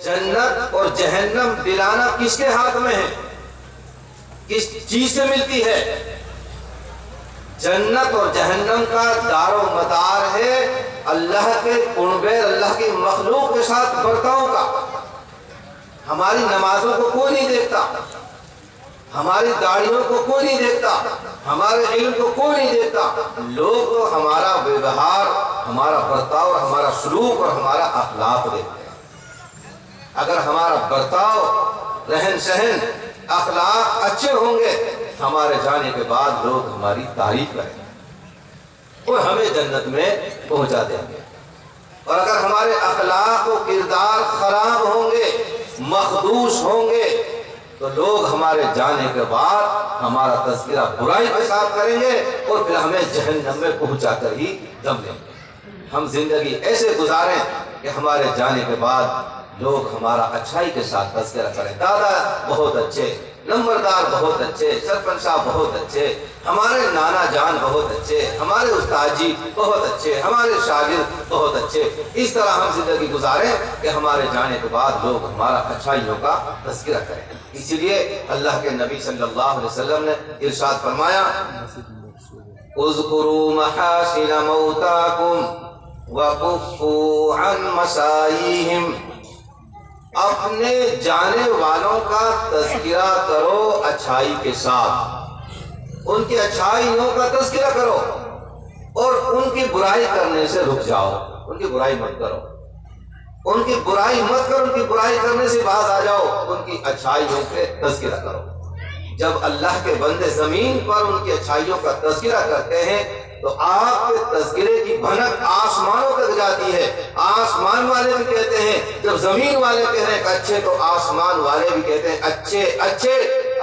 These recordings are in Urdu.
جنت اور جہنم دلانا کس کے ہاتھ میں ہے؟ کس چیز سے ملتی ہے؟ جنت اور جہنم کا دار و مدار ہے اللہ کے قربے، اللہ کی مخلوق کے ساتھ برتاؤ کا۔ ہماری نمازوں کو کوئی نہیں دیکھتا، ہماری داڑھیوں کو کوئی نہیں دیکھتا، ہمارے علم کو کوئی نہیں دیکھتا، لوگ تو ہمارا ویوہار، ہمارا برتاؤ، ہمارا سلوک اور ہمارا اخلاق دیکھتے ہیں۔ اگر ہمارا برتاؤ، رہن سہن، اخلاق اچھے ہوں گے، ہمارے جانے کے بعد لوگ ہماری تعریف کریں گے اور ہمیں جنت میں پہنچا دیں گے۔ اور اگر ہمارے اخلاق و کردار خراب ہوں گے، مخدوش ہوں گے، تو لوگ ہمارے جانے کے بعد ہمارا تذکرہ برائی کے ساتھ کریں گے اور پھر ہمیں جہنم میں پہنچا کر ہی دم لیں گے۔ ہم زندگی ایسے گزاریں کہ ہمارے جانے کے بعد لوگ ہمارا اچھائی کے ساتھ تذکرہ کریں، دادا بہت اچھے، نمبردار بہت اچھے، سرپنچ صاحب بہت اچھے، ہمارے نانا جان بہت اچھے، ہمارے استاد جی بہت اچھے، ہمارے شاگرد بہت اچھے۔ اس طرح ہم زندگی گزاریں کہ ہمارے جانے کے بعد لوگ ہمارا اچھائیوں کا تذکرہ کریں۔ اسی لیے اللہ کے نبی صلی اللہ علیہ وسلم نے ارشاد فرمایا، اذکروا محاسن موتاکم وکفوا عن مسائیہم، اپنے جانے والوں کا تذکرہ کرو اچھائی کے ساتھ، ان کی اچھائیوں کا تذکرہ کرو اور ان کی برائی کرنے سے رک جاؤ، ان کی برائی مت کرو، ان کی برائی مت کرو، ان کی برائی کرنے سے باز آ جاؤ، ان کی اچھائیوں پہ تذکرہ کرو۔ جب اللہ کے بندے زمین پر ان کی اچھائیوں کا تذکرہ کرتے ہیں تو آپ کے تذکرے کی بھنک آسمانوں تک جاتی ہے۔ آسمان والے بھی کہتے ہیں، جب زمین والے کہہ رہے ہیں کہ اچھے، تو آسمان والے بھی کہتے ہیں اچھے اچھے۔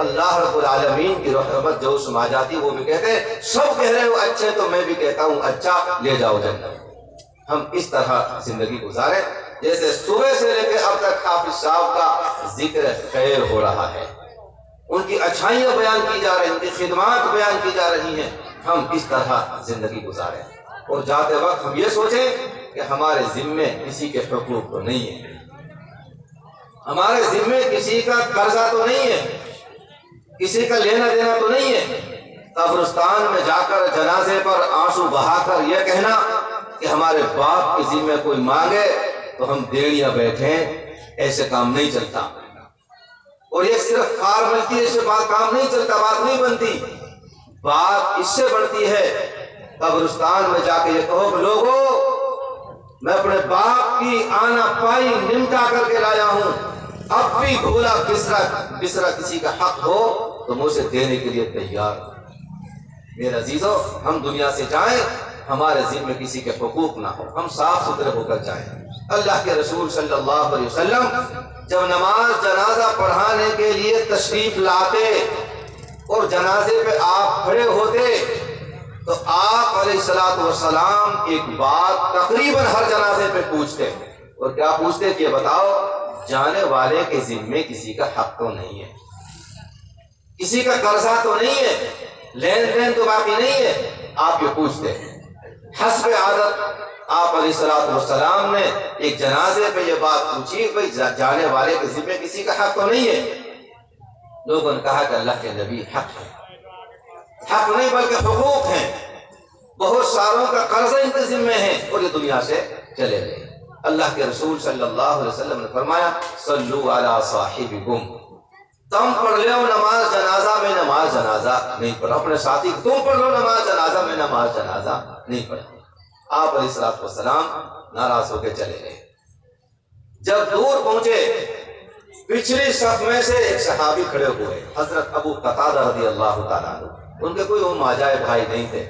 اللہ رب العالمین کی رحمت جو سما جاتی ہے، وہ بھی کہتے ہیں سب کہہ رہے ہو اچھے تو میں بھی کہتا ہوں اچھا، لے جاؤ جنت۔ ہم اس طرح زندگی گزاریں جیسے صبح سے لے کے اب تک حافظ صاحب کا ذکر خیر ہو رہا ہے، ان کی اچھائیاں بیان کی جا رہی ہیں، ان کی خدمات بیان کی جا رہی ہیں۔ ہم اس طرح زندگی گزاریں اور جاتے وقت ہم یہ سوچیں کہ ہمارے ذمے کسی کے حقوق تو نہیں ہے، ہمارے ذمے کسی کا قرضہ تو نہیں ہے، کسی کا لینا دینا تو نہیں ہے۔ قبرستان میں جا کر جنازے پر آنسو بہا کر یہ کہنا کہ ہمارے باپ کے ذمے کوئی مانگے تو ہم دیڑیاں بیٹھیں، ایسے کام نہیں چلتا۔ اور یہ صرف فارملٹی، اس سے بات کام نہیں چلتا، بات نہیں بنتی۔ بات اس سے بڑھتی ہے، قبرستان میں جا کے یہ کہو کہ لوگوں، میں اپنے باپ کی آنا پائی نمٹا کر کے لایا ہوں، اب بھی بھولا بسرا کسی کا حق ہو تو مجھے دینے کے لیے تیار ہوں۔ میرے عزیزو، ہم دنیا سے جائیں، ہمارے ذمہ کسی کے حقوق نہ ہو، ہم صاف ستھرے ہو کر جائیں۔ اللہ کے رسول صلی اللہ علیہ وسلم جب نماز جنازہ پڑھانے کے لیے تشریف لاتے اور جنازے پہ آپ کھڑے ہوتے تو آپ علیہ السلام ایک بات تقریباً ہر جنازے پہ پوچھتے، اور کیا پوچھتے کہ بتاؤ، جانے والے کے ذمے کسی کا حق تو نہیں ہے، کسی کا قرضہ تو نہیں ہے، لین دین تو باقی نہیں ہے، آپ یہ پوچھتے۔ حسب عادت آپ علیہ السلام نے ایک جنازے پہ یہ بات پوچھی، بھئی جانے والے کے ذمے کسی کا حق تو نہیں ہے۔ لوگوں نے کہا کہ اللہ کے نبی، حق ہے، حق نہیں بلکہ حقوق ہیں، بہت ساروں کا قرضہ ان کے ذمے ہے اور یہ دنیا سے چلے گئے۔ اللہ کے رسول صلی اللہ علیہ وسلم نے فرمایا، صلو علی صاحبکم، تم پڑھ لو نماز جنازہ میں نماز جنازہ نہیں پڑھو، اپنے ساتھی تم پڑھ لو نماز جنازہ میں نماز جنازہ نہیں پڑھو۔ آپ علیہ السلام ناراض ہو کے چلے گئے۔ جب دور پہنچے، پچھلی صف میں سے ایک صحابی کھڑے ہوئے، حضرت ابو قتادہ رضی اللہ تعالیٰ عنہ۔ ان کے کوئی وہ ماجائے بھائی نہیں تھے،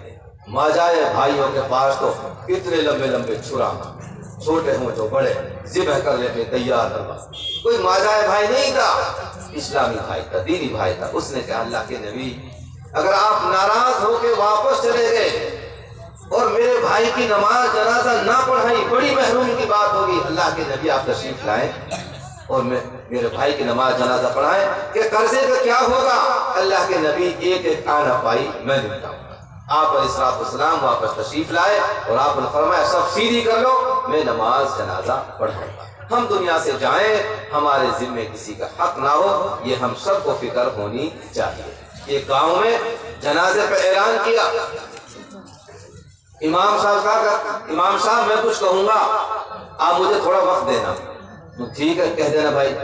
ماجائے بھائیوں کے پاس تو اتنے لمبے لمبے چھرا، چھوٹے ہوں جو بڑے، ذبح کر لیتے تیار کروا۔ کوئی ماجائے بھائی نہیں تھا، اسلامی بھائی تھا، دینی بھائی تھا۔ اس نے کہا، اللہ کے نبی، اگر آپ ناراض ہو کے واپس چلے گئے اور میرے بھائی کی نماز جنازہ نہ پڑھائی، بڑی محرومی کی بات ہوگی۔ اللہ کے نبی آپ تشریف لائیں اور میرے بھائی کی نماز جنازہ پڑھائیں کہ قرضے کا کیا ہوگا؟ اللہ کے نبی ایک ایک آنا پائی میں نمٹاؤں گا۔ آپ علیہ السلام واپس تشریف لائے اور آپ نے فرمایا، سب سیدھی کر لو، میں نماز جنازہ پڑھاؤں گا۔ ہم دنیا سے جائیں ہمارے ذمے کسی کا حق نہ ہو، یہ ہم سب کو فکر ہونی چاہیے۔ ایک گاؤں میں جنازے پہ اعلان کیا، امام صاحب میں کچھ کہوں گا، آپ مجھے تھوڑا وقت دینا۔ ٹھیک ہے، کہہ دینا بھائی۔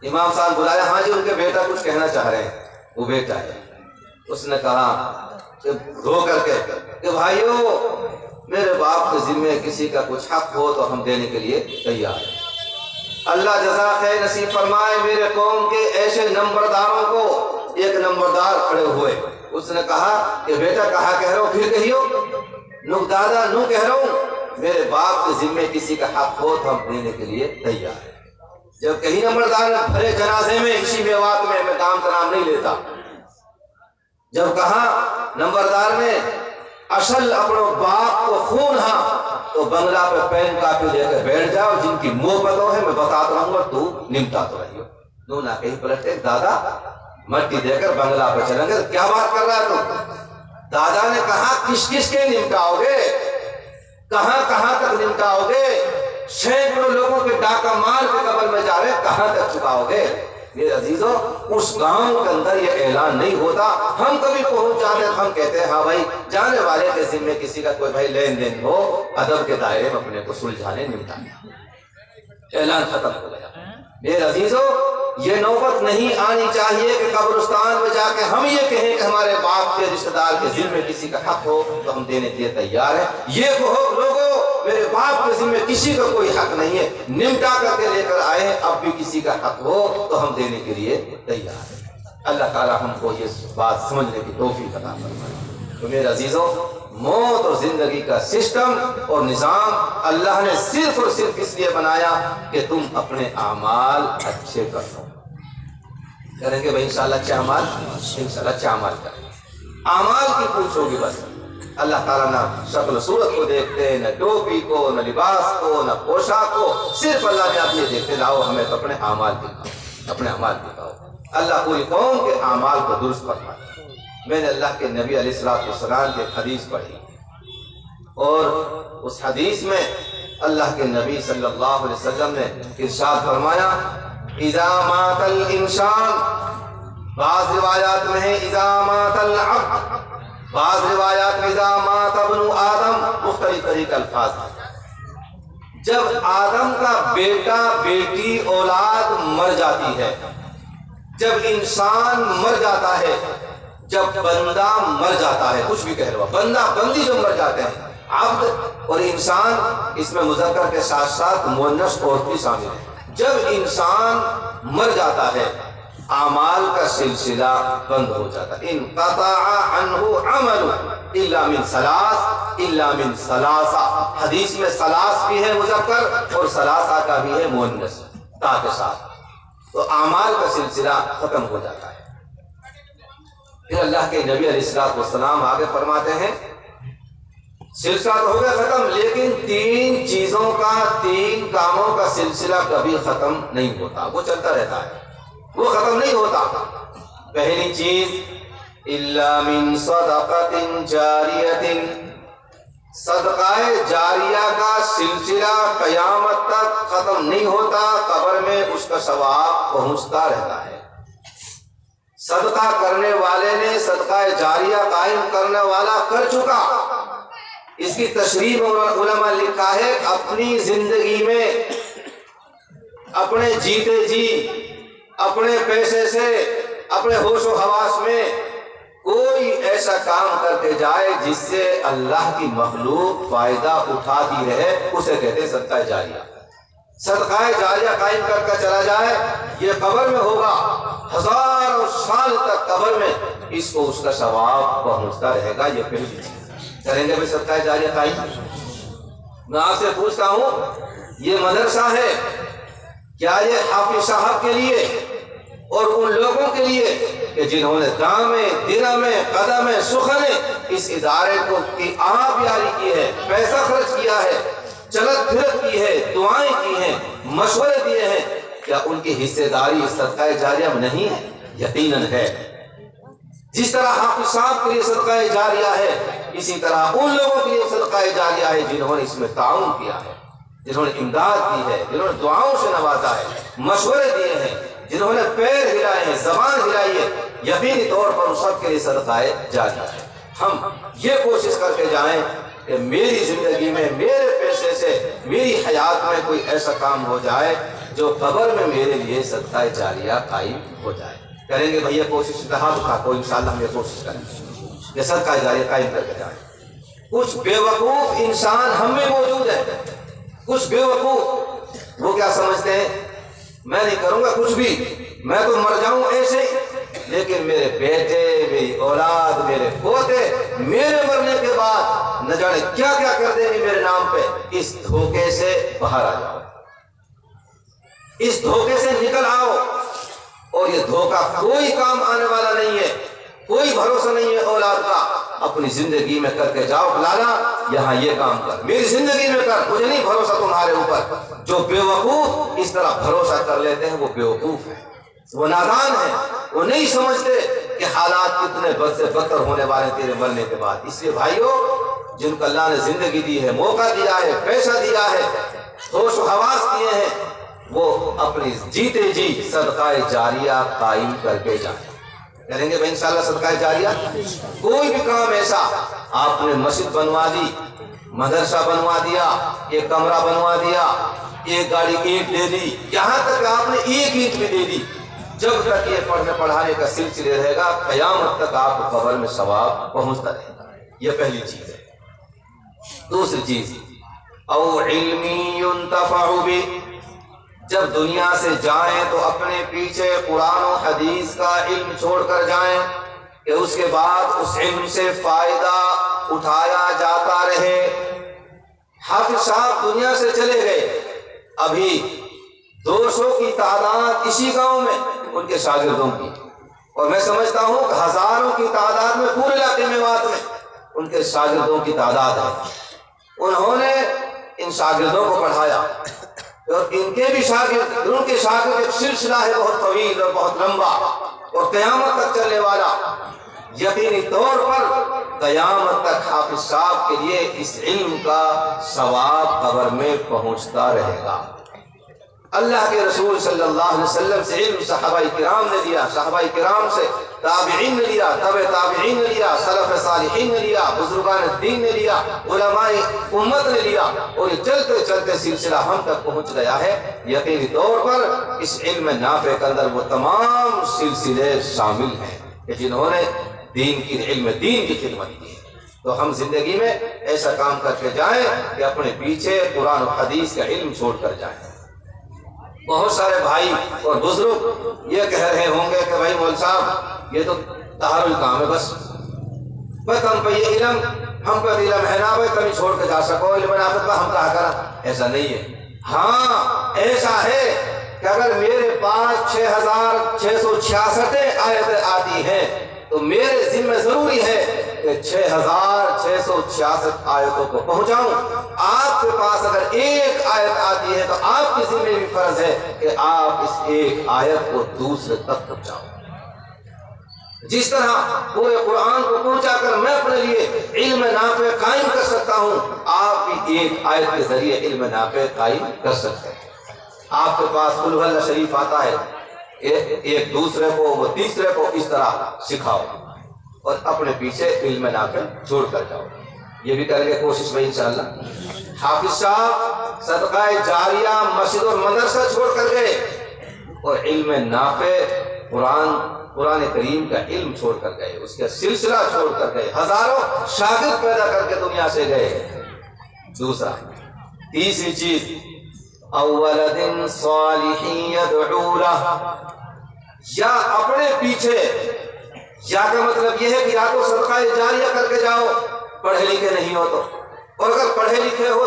امام صاحب بلایا، ہاں جی ان کے بیٹا کچھ کہنا چاہ رہے ہیں۔ وہ بیٹا ہے، اس نے کہا رو کر کے کہ بھائیو میرے باپ کے ذمے کسی کا کچھ حق ہو تو ہم دینے کے لیے تیار ہیں۔ اللہ جزا خیر نصیب فرمائے میرے قوم کے ایسے نمبرداروں کو۔ ایک نمبردار کھڑے ہوئے، اس نے کہا کہ بیٹا کہا کہہ رہا ہوں، پھر کہیو۔ نو دادا نو کہہ رہا ہوں، میرے باپ کے ذمے کسی کا حق ہو تو ہم دینے کے لیے تیار ہیں۔ جب کہیں نمبردار نے بھرے جنازے میں اسی میوات میں کام تنام نہیں لیتا، جب کہا نمبردار نے اصل اپنو باپ کو خون ہاں تو بنگلہ پہ پین کاپی لے کر بیٹھ جاؤ، جن کی محبتوں ہے میں بتاتا رہوں گا، تو نمٹا تو رہی ہو۔ دو نہ کہیں پلٹے، دادا مٹی دے کر بنگلہ پہ چلیں گے، کیا بات کر رہا ہے تو؟ دادا نے کہا کس کس کے نمٹاؤ گے، کہاں کہاں تک نمٹاؤ گے؟ سینکڑوں لوگوں کے ڈاکہ مار کے قبر میں جا رہے، کہاں تک چکاؤ گے؟ میرے عزیزوں، اس گاؤں کے اندر یہ اعلان نہیں ہوتا، ہم کبھی پہنچ جاتے ہم کہتے ہیں ہاں بھائی جانے والے کے ذمے کسی کا کوئی بھائی لین دین ہو، ادب کے دائرے میں اپنے کو سلجھانے نمٹانے، اعلان ختم ہو گیا۔ میرے عزیزوں، یہ نوبت نہیں آنی چاہیے کہ قبرستان میں جا کے ہم یہ کہیں کہ ہمارے باپ کے رشتہ دار کے ذمے کسی کا حق ہو تو ہم دینے کے لیے تیار ہیں۔ یہ کہو لوگوں میرے باپ کے ذمے کسی کا کوئی حق نہیں ہے، نمٹا کر کے لے کر آئے، اب بھی کسی کا حق ہو تو ہم دینے کے لیے تیار ہیں۔ اللہ تعالیٰ ہم کو یہ بات سمجھنے کی توفیق عطا فرمائے۔ تو میرے عزیزوں، موت اور زندگی کا سسٹم اور نظام اللہ نے صرف اور صرف اس لیے بنایا کہ تم اپنے اعمال اچھے کر لو۔ کریں گے بھائی انشاءاللہ اچھے اعمال، انشاءاللہ اچھے اعمال کریں گے۔ اعمال کی پوچھو گی بس، اللہ تعالیٰ نہ شکل و صورت کو دیکھتے، نہ ٹوپی کو، نہ لباس کو، نہ پوشاک کو، صرف اللہ نے آپ یہ دیکھتے لاؤ ہمیں تو اپنے اعمال دکھاؤ، اپنے اعمال دکھاؤ۔ اللہ پوری قوم کے اعمال کو درست فرمائے۔ میں نے اللہ کے نبی علیہ السلام کی حدیث پڑھی، اور اس حدیث میں اللہ کے نبی صلی اللہ علیہ وسلم نے ارشاد فرمایا اذا مات الانسان، بعض روایات میں ہے اذا مات العبد، بعض روایات میں اذا مات ابن آدم، مختلف طریقے الفاظ ہیں۔ جب آدم کا بیٹا بیٹی اولاد مر جاتی ہے، جب انسان مر جاتا ہے، جب بندہ مر جاتا ہے، کچھ بھی کہہ رہا بندہ بندی جو مر جاتے ہیں، عبد اور انسان، اس میں مذکر کے ساتھ ساتھ مؤنث عورت بھی شامل ہے۔ جب انسان مر جاتا ہے اعمال کا سلسلہ بند ہو جاتا ہے۔ انقطع عنہ عمل الا من ثلاث الا من ثلاثہ، حدیث میں ثلاث بھی ہے مذکر اور ثلاثہ کا بھی ہے مؤنث تا کے ساتھ، تو اعمال کا سلسلہ ختم ہو جاتا ہے۔ پھر اللہ کے نبی علیہ السلام آگے فرماتے ہیں سلسلہ تو ہو گیا ختم، لیکن تین چیزوں کا، تین کاموں کا سلسلہ کبھی ختم نہیں ہوتا، وہ چلتا رہتا ہے، وہ ختم نہیں ہوتا۔ پہلی چیز الا من صدقۃ جاریۃ، صدقہ جاریہ کا سلسلہ قیامت تک ختم نہیں ہوتا، قبر میں اس کا ثواب پہنچتا رہتا ہے۔ صدقہ کرنے والے نے صدقہ جاریہ قائم کرنے والا کر چکا۔ اس کی تشریح علماء نے لکھا ہے اپنی زندگی میں اپنے جیتے جی، اپنے پیسے سے، اپنے ہوش و حواس میں کوئی ایسا کام کر کے جائے جس سے اللہ کی مخلوق فائدہ اٹھاتی رہے، اسے کہتے ہیں صدقہ جاریہ۔ صدقہ جاریہ قائم کر کے چلا جائے، یہ قبر میں ہوگا، ہزاروں سال تک قبر میں اس کو اس کا ثواب پہنچتا رہے گا۔ یہ پہلی چیز کریں گے بھی صدقہ جاریہ قائم۔ میں آپ سے پوچھتا ہوں، یہ مدرسہ ہے، کیا یہ حافظ صاحب کے لیے اور ان لوگوں کے لیے کہ جنہوں نے دامے درہمے قدمے سخنے اس ادارے کو کی آب یاری کی ہے، پیسہ خرچ کیا ہے، چلت پھرت کی ہے، دعائیں کی ہیں، مشورے دیے ہیں، کیا ان کی حصے داری صدقہ جاریہ میں نہیں ہے؟ یقیناً ہے۔ جس طرح حافظ صاحب کے لیے صدقہ جاریہ ہے، اسی طرح ان لوگوں کے لیے صدقہ جاریہ ہے جنہوں نے اس میں تعاون کیا ہے۔ جنہوں نے امداد دی ہے، جنہوں نے دعاؤں سے نوازا ہے، مشورے دیے ہیں، جنہوں نے پیر ہلائے ہیں، زبان ہلائی ہے، یقینی طور پر ان سب کے لیے صدقہ جاریہ ہے۔ ہم یہ کوشش کر کے جائیں کہ میری زندگی میں میرے پیسے سے میری حیات میں کوئی ایسا کام ہو جائے جو قبر میں میرے لیے صدقہ جاریہ قائم ہو جائے۔ کریں گے بھیا کوشش، ہاتھ اٹھا کو انشاءاللہ ہم یہ کوشش کریں گے کہ صدقہ جاریہ قائم کر کے جائیں۔ کچھ بے وقوف انسان ہم میں موجود ہے، کچھ بے وقوف وہ کیا سمجھتے ہیں، میں نہیں کروں گا کچھ بھی، میں تو مر جاؤں ایسے ہی، لیکن میرے بیٹے، میری اولاد، میرے پوتے میرے مرنے کے بعد نہ جانے کیا کیا کر دیں گے میرے نام پہ۔ اس دھوکے سے باہر آ جاؤ، اس دھوکے سے نکل آؤ، اور یہ دھوکہ کوئی کام آنے والا نہیں ہے، کوئی بھروسہ نہیں ہے اولاد کا۔ اپنی زندگی میں کر کے جاؤ، لالا یہاں یہ کام کر، میری زندگی میں کر، مجھے نہیں بھروسہ تمہارے اوپر۔ جو بے وقوف اس طرح بھروسہ کر لیتے ہیں وہ بے وقوف ہیں، وہ نادان ہیں، وہ نہیں سمجھتے کہ حالات کتنے بد سے بدتر ہونے والے ہیں تیرے مرنے کے بعد۔ اس لیے بھائیو، جن کو اللہ نے زندگی دی ہے، موقع دیا ہے، پیسہ دیا ہے، ہوش و حواس دیے ہیں، وہ اپنی جیتے جی صدقہ جاریہ قائم کر کے جائیں۔ کریں گے بھائی انشاءاللہ صدقہ جاریہ؟ کوئی بھی کام ایسا، آپ نے مسجد بنوا دی، مدرسہ بنوا دیا، ایک کمرہ بنوا دیا، ایک گاڑی اینٹ دے دی، یہاں تک آپ نے ایک اینٹ بھی دے دی، جب تک یہ پڑھنے پڑھانے کا سلسلہ رہے گا قیامت تک آپ کو قبر میں ثواب پہنچتا رہے گا۔ یہ پہلی چیز ہے۔ دوسری چیز، او علمی ينتفع بہ، جب دنیا سے جائیں تو اپنے پیچھے قرآن و حدیث کا علم چھوڑ کر جائیں کہ اس کے بعد اس علم سے فائدہ اٹھایا جاتا رہے۔ حافظ صاحب دنیا سے چلے گئے، ابھی 200 کی تعداد اسی گاؤں میں ان کے شاگردوں کی، اور میں سمجھتا ہوں کہ ہزاروں کی تعداد میں پورے علاقے میں واد میں ان کے شاگردوں کی تعداد ہے۔ انہوں نے ان شاگردوں کو پڑھایا، اور ان کے بھی شاگرد، ان کے شاگرد ایک سلسلہ ہے بہت طویل اور بہت لمبا اور قیامت تک چلنے والا۔ یقینی طور پر قیامت تک حافظ صاحب کے لیے اس علم کا ثواب قبر میں پہنچتا رہے گا۔ اللہ کے رسول صلی اللہ علیہ وسلم سے علم صحابہ کرام نے لیا، صحابہ کرام سے تابعین نے لیا، تبع تابعین نے لیا، سلف صالحین نے لیا، بزرگان دین نے لیا، علماء امت نے لیا، اور یہ چلتے چلتے سلسلہ ہم تک پہنچ گیا ہے۔ یقینی طور پر اس علم نافع کے اندر وہ تمام سلسلے شامل ہیں کہ جنہوں نے دین کی خدمت کی۔ تو ہم زندگی میں ایسا کام کر کے جائیں کہ اپنے پیچھے قرآن و حدیث کا علم چھوڑ کر جائیں۔ بہت سارے بھائی اور بزرگ یہ کہہ رہے ہوں گے کہ بھائی مول صاحب یہ تو تحرل کام ہے، بس ہم پہ یہ علم، ہم پہ علم ہے نا بھائی، کبھی چھوڑ کے جا سکو، علم نافع کا ہم کہا کرا۔ ایسا نہیں ہے۔ ہاں ایسا ہے کہ اگر میرے پاس 6666 آیتیں آتی ہیں تو میرے ذمہ ضروری ہے کہ 6666 آیتوں کو پہنچاؤں۔ آپ کے پاس اگر ایک آیت آتی ہے تو آپ کی ذمہ بھی فرض ہے کہ آپ اس ایک آیت کو دوسرے تک پہنچاؤں۔ جس طرح پورے قرآن کو پہنچا کر میں اپنے لیے علم نافع قائم کر سکتا ہوں، آپ بھی ایک آیت کے ذریعے علم نافع قائم کر سکتے ہیں۔ آپ کے پاس قل هو اللہ شریف آتا ہے، ایک دوسرے کو، وہ تیسرے کو اس طرح سکھاؤ اور اپنے پیچھے علم نافع چھوڑ کر جاؤ۔ یہ بھی کریں گے کوشش میں انشاءاللہ۔ حافظ صاحب صدقہ جاریہ مسجد اور مدرسہ چھوڑ کر گئے، اور علم نافع قرآن کریم کا علم چھوڑ کر گئے، اس کا سلسلہ چھوڑ کر گئے، ہزاروں شاگرد پیدا کر کے دنیا سے گئے۔ دوسرا، تیسری چیز، اولد صالح یدعو لہ، یا اپنے پیچھے، یا کا مطلب یہ ہے کہ یا تو صدقہ جاریہ کر کے جاؤ، پڑھے لکھے نہیں ہو تو، اور اگر پڑھے لکھے ہو